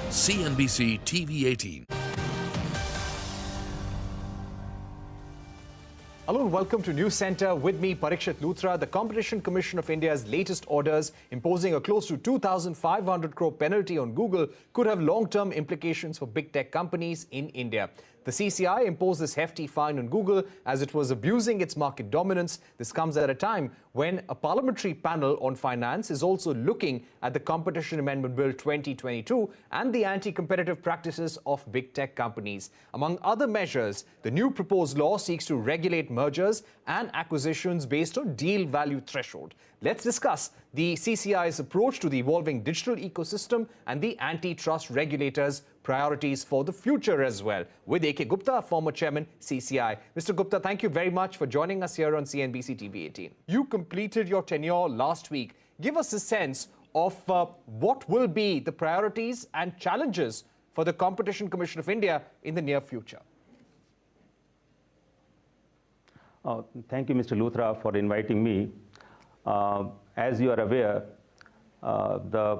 CNBC-TV18. Hello and welcome to News Center. With me, Parikshit Luthra. The Competition Commission of India's latest orders imposing a close to 2,500 crore penalty on Google could have long-term implications for big tech companies in India. The CCI imposed this hefty fine on Google as it was abusing its market dominance. This comes at a time when a parliamentary panel on finance is also looking at the Competition Amendment Bill 2022 and the anti-competitive practices of big tech companies. Among other measures, the new proposed law seeks to regulate mergers and acquisitions based on deal value threshold. Let's discuss the CCI's approach to the evolving digital ecosystem and the antitrust regulators' priorities for the future as well. With A.K. Gupta, former chairman, CCI. Mr. Gupta, thank you very much for joining us here on CNBC TV18. You completed your tenure last week. Give us a sense of what will be the priorities and challenges for the Competition Commission of India in the near future. Thank you, Mr. Luthra, for inviting me. As you are aware, the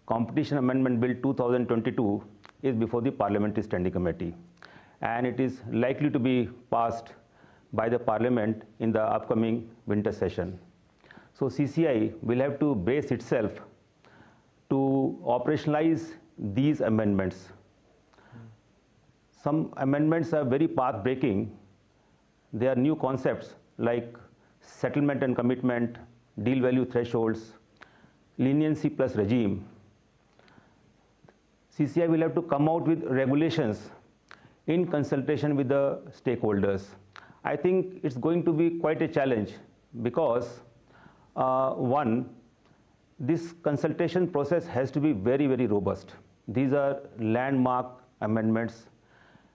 Competition Amendment Bill 2022 is before the Parliamentary Standing Committee, and it is likely to be passed by the Parliament in the upcoming winter session. So CCI will have to brace itself to operationalize these amendments. Some amendments are very path-breaking. They are new concepts like settlement and commitment, deal value thresholds, leniency plus regime. CCI will have to come out with regulations in consultation with the stakeholders. I think it's going to be quite a challenge because, one, this consultation process has to be very, very robust. These are landmark amendments,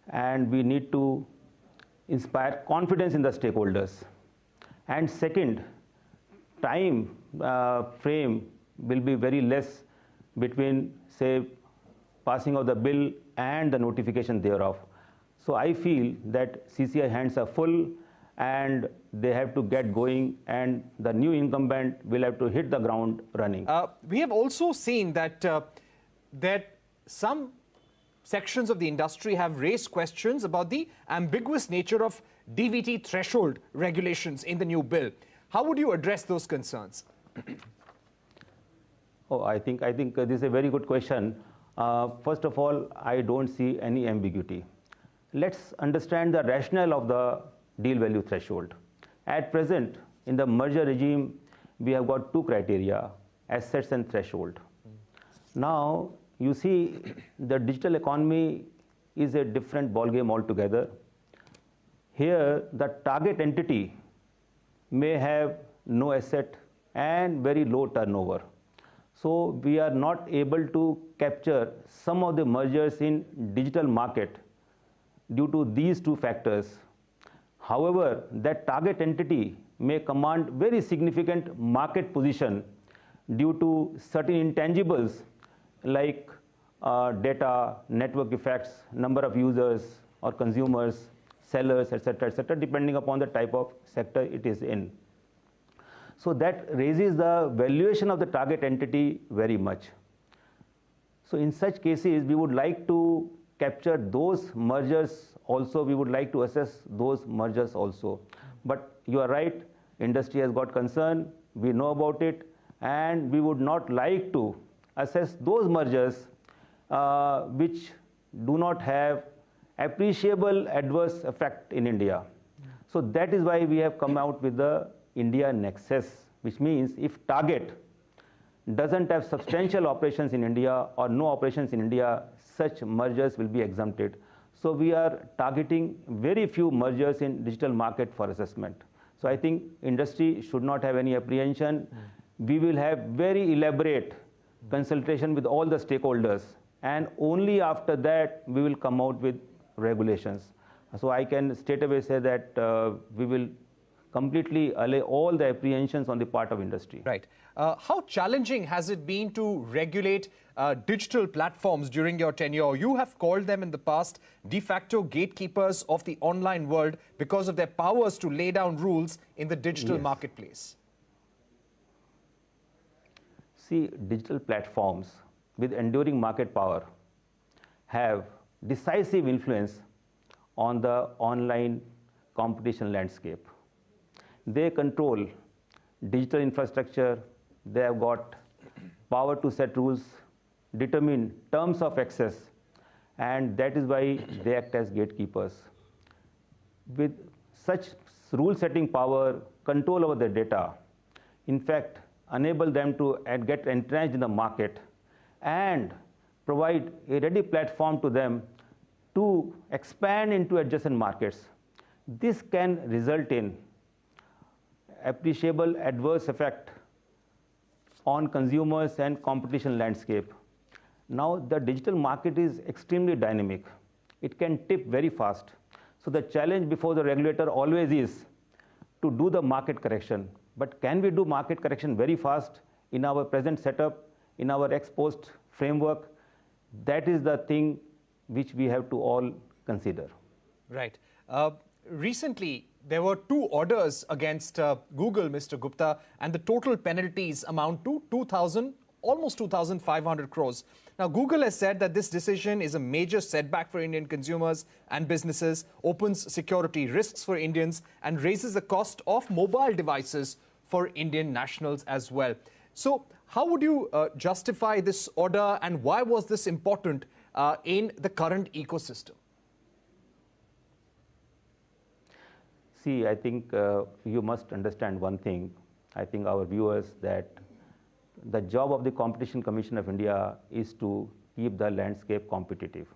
and we need to inspire confidence in the stakeholders. And second, time frame will be very less between, say, passing of the bill and the notification thereof. So I feel that CCI hands are full and they have to get going, and the new incumbent will have to hit the ground running. We have also seen that some sections of the industry have raised questions about the ambiguous nature of DVT threshold regulations in the new bill. How would you address those concerns? I think this is a very good question. First of all, I don't see any ambiguity. Let's understand the rationale of the deal value threshold. At present, in the merger regime, we have got two criteria, assets and threshold. Now, you see, the digital economy is a different ballgame altogether. Here, the target entity may have no asset and very low turnover. So we are not able to capture some of the mergers in digital market due to these two factors. However, that target entity may command very significant market position due to certain intangibles like data, network effects, number of users or consumers, sellers, etc., depending upon the type of sector it is in. So that raises the valuation of the target entity very much. So in such cases, we would like to capture those mergers also. We would like to assess those mergers also. But you are right, industry has got concern, we know about it, and we would not like to assess those mergers which do not have appreciable adverse effect in India. So that is why we have come out with the India Nexus, which means if target doesn't have substantial operations in India or no operations in India, such mergers will be exempted. So we are targeting very few mergers in digital market for assessment. So I think industry should not have any apprehension. We will have very elaborate consultation with all the stakeholders, and only after that we will come out with regulations. So I can straight away say that we will completely allay all the apprehensions on the part of industry. Right. How challenging has it been to regulate digital platforms during your tenure? You have called them in the past de facto gatekeepers of the online world because of their powers to lay down rules in the digital marketplace. See, digital platforms with enduring market power have decisive influence on the online competition landscape. They control digital infrastructure, they have got power to set rules, determine terms of access, and that is why they act as gatekeepers. With such rule-setting power, control over their data, in fact, enable them to get entrenched in the market and provide a ready platform to them to expand into adjacent markets. This can result in appreciable adverse effect on consumers and competition landscape. Now the digital market is extremely dynamic. It can tip very fast. So the challenge before the regulator always is to do the market correction. But can we do market correction very fast in our present setup, in our ex-post framework? That is the thing which we have to all consider. Right. Recently, there were 2 orders against Google, Mr. Gupta, and the total penalties amount to almost 2,500 crores. Now, Google has said that this decision is a major setback for Indian consumers and businesses, opens security risks for Indians, and raises the cost of mobile devices for Indian nationals as well. So, how would you justify this order, and why was this important in the current ecosystem? See, I think you must understand one thing. I think our viewers, that the job of the Competition Commission of India is to keep the landscape competitive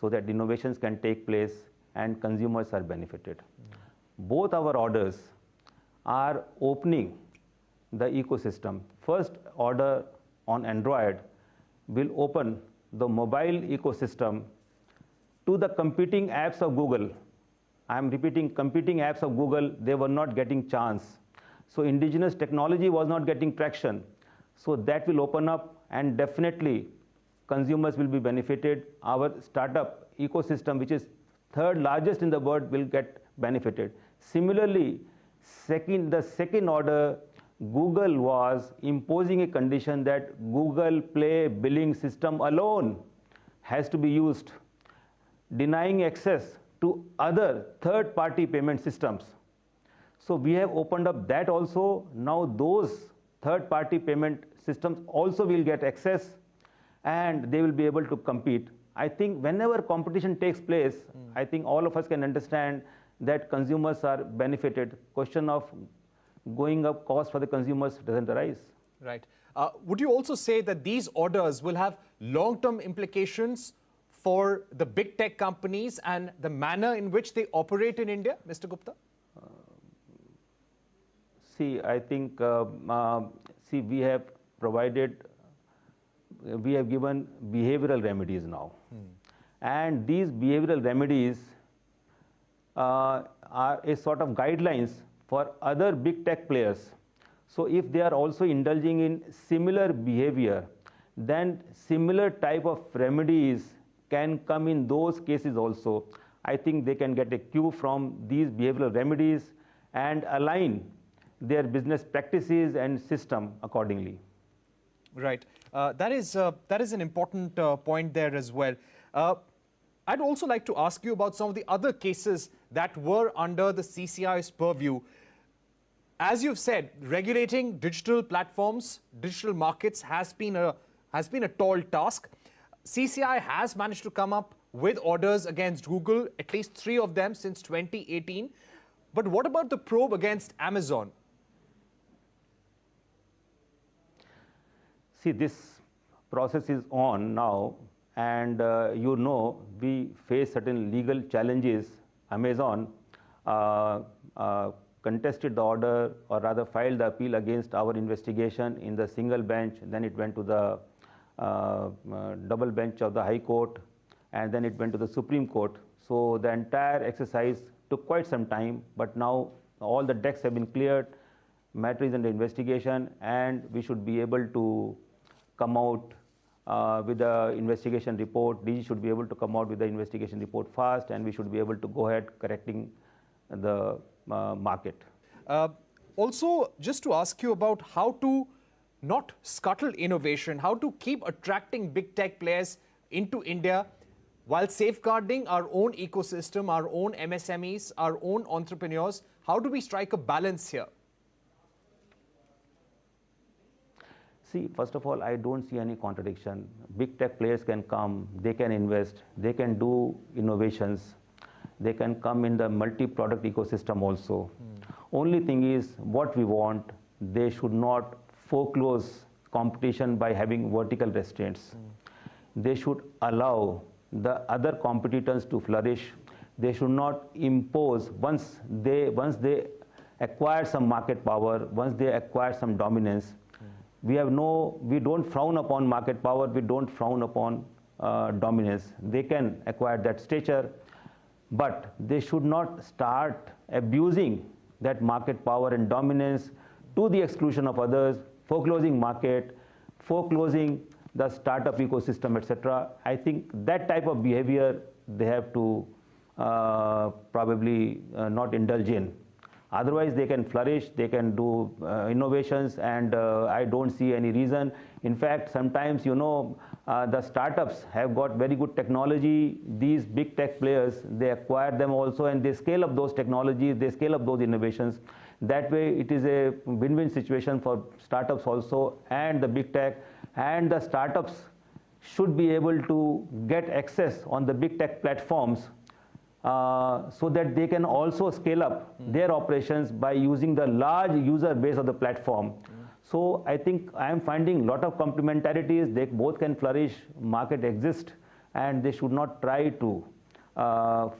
so that innovations can take place and consumers are benefited. Both our orders are opening the ecosystem. First order on Android will open the mobile ecosystem to the competing apps of Google. I am repeating, competing apps of Google, they were not getting chance. So indigenous technology was not getting traction. So that will open up, and definitely consumers will be benefited. Our startup ecosystem, which is 3rd largest in the world, will get benefited. Similarly, the second order, Google was imposing a condition that Google Play billing system alone has to be used, denying access to other third-party payment systems. So we have opened up that also. Now those third-party payment systems also will get access, and they will be able to compete. I think whenever competition takes place, I think all of us can understand that consumers are benefited. Question of going up cost for the consumers doesn't arise. Right. Would you also say that these orders will have long-term implications for the big tech companies and the manner in which they operate in India, Mr. Gupta? See, I think, we have given behavioral remedies now. And these behavioral remedies are a sort of guidelines for other big tech players. So if they are also indulging in similar behavior, then similar type of remedies can come in those cases also. I think they can get a cue from these behavioral remedies and align their business practices and system accordingly. Right. That is an important point there as well. I'd also like to ask you about some of the other cases that were under the CCI's purview. As you've said, regulating digital platforms, digital markets has been a tall task. CCI has managed to come up with orders against Google, at least 3 of them since 2018. But what about the probe against Amazon? See, this process is on now, and we face certain legal challenges. Amazon contested the order, or rather filed the appeal against our investigation in the single bench. Then it went to the double bench of the High Court, and then it went to the Supreme Court. So the entire exercise took quite some time, but now all the decks have been cleared, matter is under investigation, and we should be able to come out with the investigation report. DG should be able to come out with the investigation report fast, and we should be able to go ahead correcting the market. Also, just to ask you about how to not scuttle innovation, how to keep attracting big tech players into India. while safeguarding our own ecosystem, our own MSMEs, our own entrepreneurs? How do we strike a balance here? See, first of all, I don't see any contradiction. Big tech players can come, they can invest, they can do innovations, they can come in the multi-product ecosystem also. Only thing is, what we want, they should not foreclose competition by having vertical restraints. They should allow the other competitors to flourish. They should not impose, once they acquire some market power, once they acquire some dominance, we don't frown upon market power, we don't frown upon dominance. They can acquire that stature, but they should not start abusing that market power and dominance to the exclusion of others, foreclosing market, foreclosing the startup ecosystem, etc. I think that type of behavior they have to probably not indulge in. Otherwise, they can flourish, they can do innovations, and I don't see any reason. In fact, sometimes, the startups have got very good technology. These big tech players, they acquire them also, and they scale up those technologies, they scale up those innovations. That way, it is a win-win situation for startups also, and the big tech, and the startups should be able to get access on the big tech platforms so that they can also scale up their operations by using the large user base of the platform. So I think I am finding a lot of complementarities. They both can flourish, market exists, and they should not try to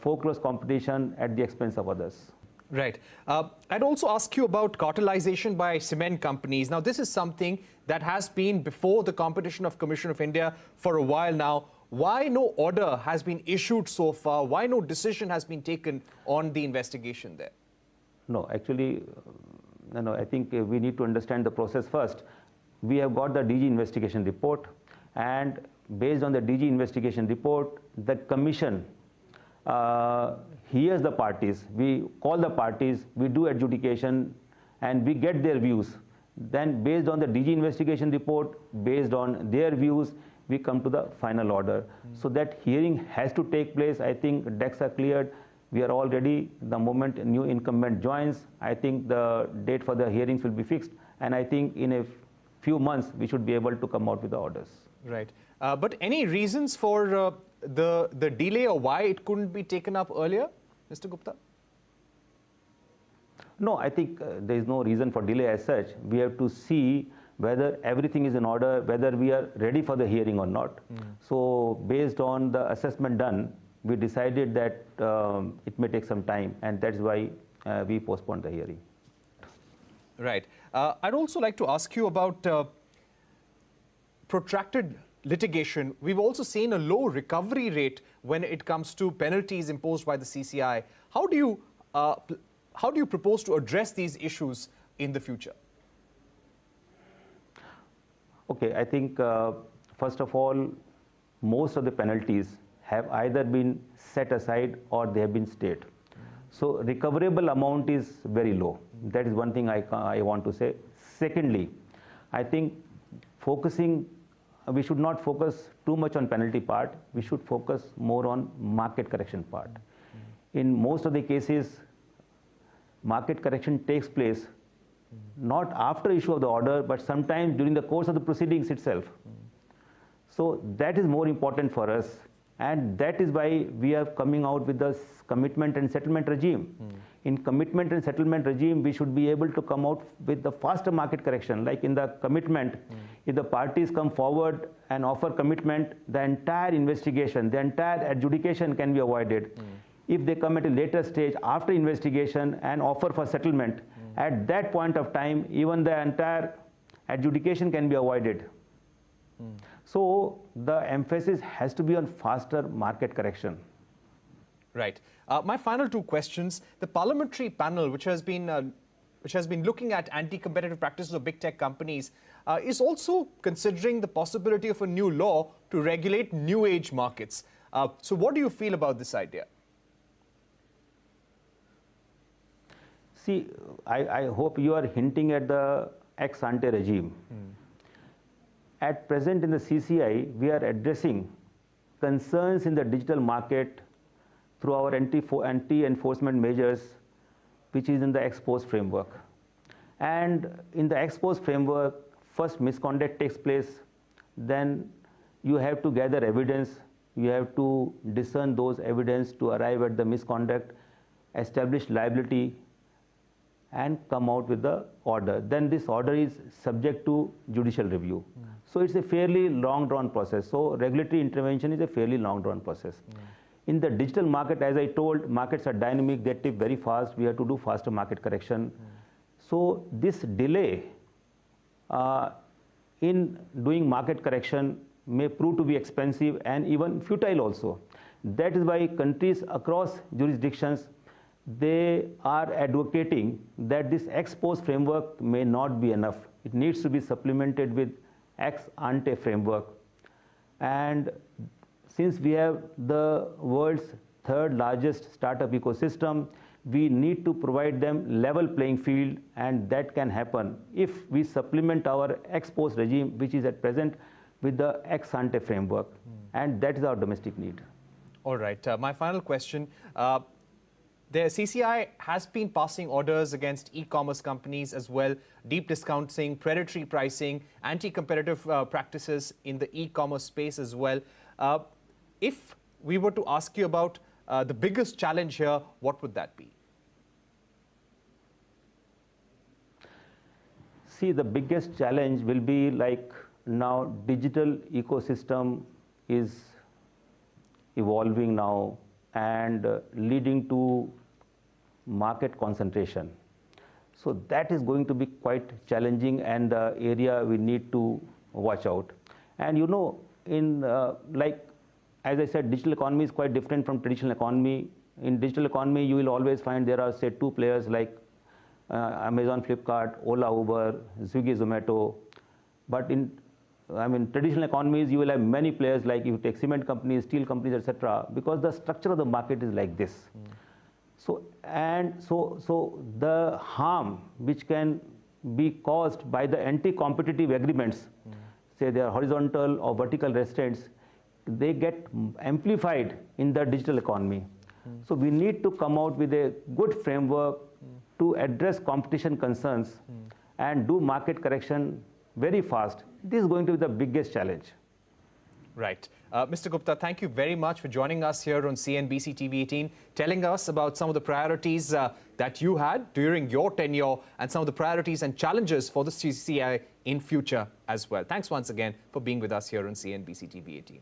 foreclose competition at the expense of others. Right. I'd also ask you about cartelization by cement companies. Now, this is something that has been before the Competition Commission of India for a while now. Why no order has been issued so far? Why no decision has been taken on the investigation there? No, actually, I think we need to understand the process first. We have got the DG investigation report, and based on the DG investigation report, the commission hears the parties. We call the parties, we do adjudication, and we get their views. Then based on the DG investigation report, based on their views, we come to the final order. So that hearing has to take place. I think decks are cleared. We are all ready. The moment a new incumbent joins, I think the date for the hearings will be fixed. And I think in a few months, we should be able to come out with the orders. Right. But any reasons for the delay, or why it couldn't be taken up earlier, Mr. Gupta? No, I think there is no reason for delay as such. We have to see whether everything is in order, whether we are ready for the hearing or not. So based on the assessment done, we decided that it may take some time, and that's why we postponed the hearing. Right. I'd also like to ask you about protracted litigation. We've also seen a low recovery rate when it comes to penalties imposed by the CCI. How do you propose to address these issues in the future? Okay, I think first of all, most of the penalties have either been set aside or they have been stayed. So recoverable amount is very low. That is one thing I want to say. Secondly, I think we should not focus too much on penalty part. We should focus more on market correction part. In most of the cases, market correction takes place not after issue of the order, but sometimes during the course of the proceedings itself. So that is more important for us, and that is why we are coming out with the commitment and settlement regime. In commitment and settlement regime, we should be able to come out with the faster market correction. Like in the commitment, if the parties come forward and offer commitment, the entire investigation, the entire adjudication can be avoided. If they come at a later stage after investigation and offer for settlement, at that point of time, even the entire adjudication can be avoided. So the emphasis has to be on faster market correction. Right. My final two questions. The parliamentary panel, which has been looking at anti-competitive practices of big tech companies, is also considering the possibility of a new law to regulate new age markets. So what do you feel about this idea? See, I hope you are hinting at the ex-ante regime. At present in the CCI, we are addressing concerns in the digital market through our anti-enforcement measures, which is in the ex post framework. And in the ex post framework, first misconduct takes place, then you have to gather evidence, you have to discern those evidence to arrive at the misconduct, establish liability, and come out with the order. Then this order is subject to judicial review. So it's a fairly long drawn process. So regulatory intervention is a fairly long drawn process. In the digital market, as I told, markets are dynamic, they tip very fast, we have to do faster market correction. So this delay in doing market correction may prove to be expensive and even futile also. That is why countries across jurisdictions, they are advocating that this ex post framework may not be enough. It needs to be supplemented with ex ante framework. And since we have the world's third largest startup ecosystem, we need to provide them level playing field, and that can happen if we supplement our ex post regime, which is at present, with the ex ante framework. And that is our domestic need. All right. My final question. The CCI has been passing orders against e-commerce companies as well, deep discounting, predatory pricing, anti-competitive practices in the e-commerce space as well. If we were to ask you about the biggest challenge here, what would that be? See, the biggest challenge will be like now digital ecosystem is evolving now and leading to market concentration. So that is going to be quite challenging and the area we need to watch out. And you know, in like, as I said, digital economy is quite different from traditional economy. In digital economy, you will always find there are, say, two players like Amazon, Flipkart, Ola, Uber, Swiggy, Zomato. But in traditional economies, you will have many players, like you take cement companies, steel companies, etc., because the structure of the market is like this. So the harm which can be caused by the anti-competitive agreements, say they are horizontal or vertical restraints, they get amplified in the digital economy. So we need to come out with a good framework to address competition concerns and do market correction very fast. This is going to be the biggest challenge. Right. Mr. Gupta, thank you very much for joining us here on CNBC TV18, telling us about some of the priorities that you had during your tenure and some of the priorities and challenges for the CCI in future as well. Thanks once again for being with us here on CNBC TV18.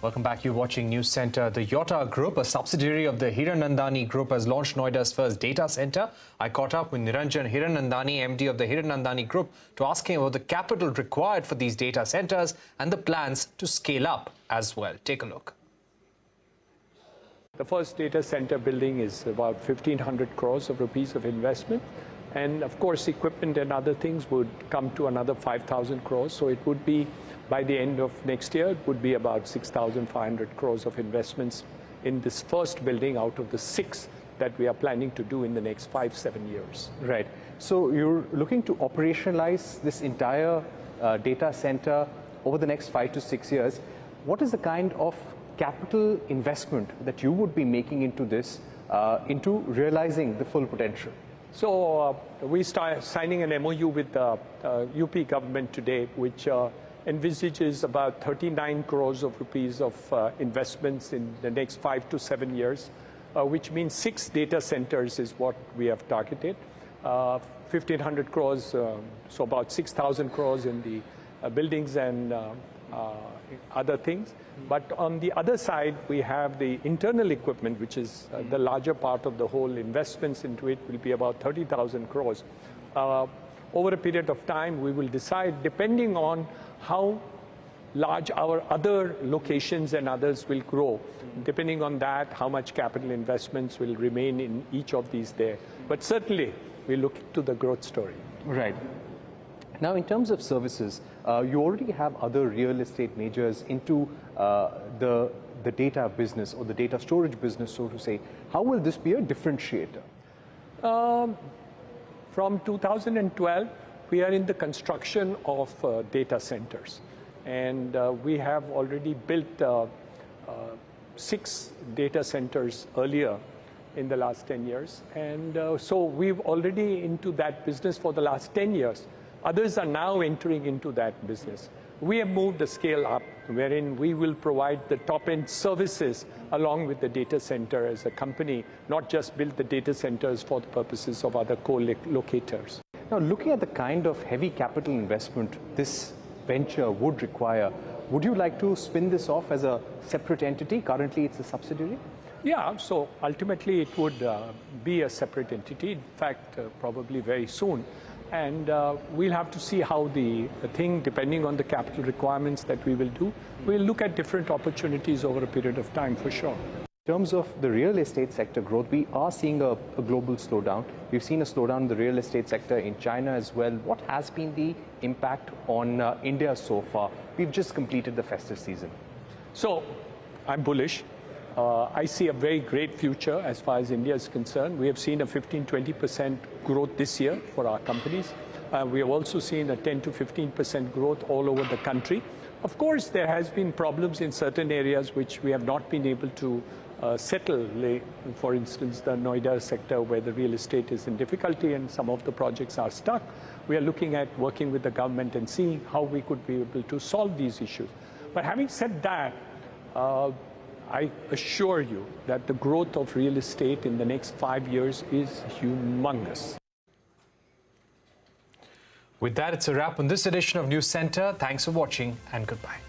Welcome back. You're watching News Center. The Yota Group, a subsidiary of the Hiranandani Group, has launched Noida's first data center. I caught up with Niranjan Hiranandani, MD of the Hiranandani Group, to ask him about the capital required for these data centers and the plans to scale up as well. Take a look. The first data center building is about 1,500 crores of rupees of investment. And of course, equipment and other things would come to another 5,000 crores. So it would be, by the end of next year, it would be about 6,500 crores of investments in this first building out of the 6 that we are planning to do in the next 5-7 years. Right. So you're looking to operationalize this entire data center over the next 5 to 6 years. What is the kind of capital investment that you would be making into this, into realizing the full potential? So we start signing an MOU with the UP government today, which envisages about 39 crores of rupees of investments in the next 5 to 7 years, which means 6 data centers is what we have targeted. 1,500 crores, so about 6,000 crores in the buildings and other things. But on the other side, we have the internal equipment, which is the larger part of the whole. Investments into it will be about 30,000 crores. Over a period of time, we will decide, depending on how large our other locations and others will grow. Depending on that, how much capital investments will remain in each of these there. But certainly, we look to the growth story. Right. Now, in terms of services, you already have other real estate majors into the data business or the data storage business, so to say. How will this be a differentiator? From 2012, we are in the construction of data centers. And we have already built 6 data centers earlier in the last 10 years. And so we've already into that business for the last 10 years. Others are now entering into that business. We have moved the scale up, wherein we will provide the top-end services along with the data center as a company, not just build the data centers for the purposes of other co-locators. Now, looking at the kind of heavy capital investment this venture would require, would you like to spin this off as a separate entity? Currently, it's a subsidiary. Yeah, so ultimately it would be a separate entity, in fact, probably very soon. And we'll have to see how the thing, depending on the capital requirements that we will do, we'll look at different opportunities over a period of time for sure. In terms of the real estate sector growth, we are seeing a global slowdown. We've seen a slowdown in the real estate sector in China as well. What has been the impact on India so far? We've just completed the festive season. So I'm bullish. I see a very great future as far as India is concerned. We have seen a 15-20% growth this year for our companies. We have also seen a 10 to 15% growth all over the country. Of course, there has been problems in certain areas which we have not been able to settle. For instance, the Noida sector where the real estate is in difficulty and some of the projects are stuck. We are looking at working with the government and seeing how we could be able to solve these issues. But having said that, I assure you that the growth of real estate in the next 5 years is humongous. With that, it's a wrap on this edition of News Center. Thanks for watching and goodbye.